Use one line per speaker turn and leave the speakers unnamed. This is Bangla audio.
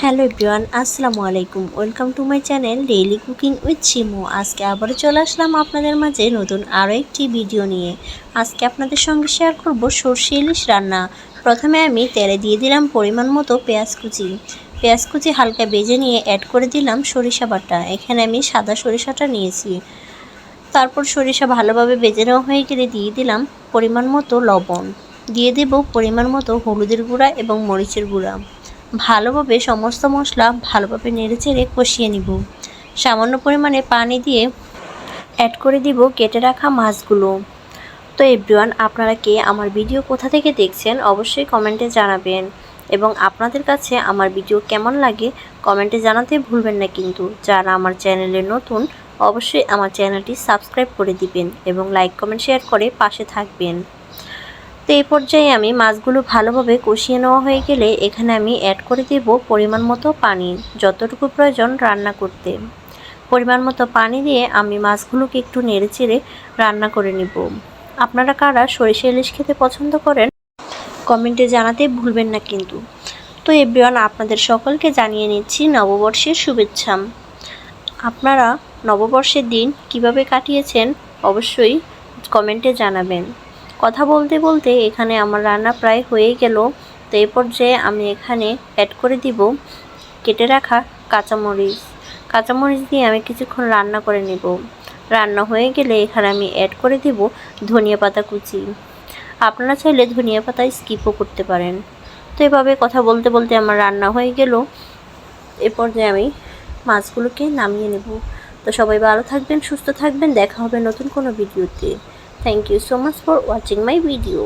হ্যালো এভরিওয়ান, আসসালামু আলাইকুম। Welcome to my channel daily cooking with Shimu. আজকে আবারও চলে আসলাম আপনাদের মাঝে নতুন আরও একটি ভিডিও নিয়ে। আজকে আপনাদের সঙ্গে শেয়ার করব সরষে ইলিশ রান্না। প্রথমে আমি তেলে দিয়ে দিলাম পরিমাণ মতো পেঁয়াজ কুচি হালকা ভেজে নিয়ে অ্যাড করে দিলাম সরিষা বাটা। এখানে আমি সাদা সরিষাটা নিয়েছি। তারপর সরিষা ভালোভাবে ভেজে নেওয়া হয়ে গেলে দিয়ে দিলাম পরিমাণ মতো লবণ, দিয়ে দেব পরিমাণ মতো হলুদের গুঁড়া এবং মরিচের গুঁড়া। ভালোভাবে সমস্ত মশলা ভালোভাবে নেড়েচেড়ে কষিয়ে নিব। সামান্য পরিমাণে পানি দিয়ে অ্যাড করে দিব কেটে রাখা মাছগুলো। তো এভরিওয়ান, আপনারা কে আমার ভিডিও কোথা থেকে দেখছেন অবশ্যই কমেন্টে জানাবেন, এবং আপনাদের কাছে আমার ভিডিও কেমন লাগে কমেন্টে জানাতে ভুলবেন না। কিন্তু যারা আমার চ্যানেলে নতুন অবশ্যই আমার চ্যানেলটি সাবস্ক্রাইব করে দিবেন এবং লাইক কমেন্ট শেয়ার করে পাশে থাকবেন। তো এই পর্যায়ে আমি মাছগুলো ভালোভাবে কষিয়ে নেওয়া হয়ে গেলে এখানে আমি অ্যাড করে দেব পরিমাণ মতো পানি, যতটুকু প্রয়োজন রান্না করতে। পরিমাণ মতো পানি দিয়ে আমি মাছগুলোকে একটু নেড়েচেড়ে রান্না করে নিব। আপনারা কারা সরিষা ইলিশ খেতে পছন্দ করেন কমেন্টে জানাতে ভুলবেন না কিন্তু। তো এভরিওয়ান, আপনাদের সকলকে জানিয়ে নিচ্ছি নববর্ষের শুভেচ্ছা। আপনারা নববর্ষের দিন কিভাবে কাটিয়েছেন অবশ্যই কমেন্টে জানাবেন। কথা বলতে বলতে এখানে আমার রান্না প্রায় হয়ে গেল। তো এই পর্যায়ে আমি এখানে অ্যাড করে দিব কেটে রাখা কাঁচামরিচ দিয়ে আমি কিছুক্ষণ রান্না করে নেব। রান্না হয়ে গেলে এখানে আমি অ্যাড করে দিব ধনিয়া পাতা কুচি। আপনারা চাইলে ধনিয়া পাতা স্কিপও করতে পারেন। তো এভাবে কথা বলতে বলতে আমার রান্না হয়ে গেল। এ পর্যায়ে আমি মাছগুলোকে নামিয়ে নেব। তো সবাই ভালো থাকবেন, সুস্থ থাকবেন। দেখা হবে নতুন কোনো ভিডিওতে। Thank you so much for watching my video.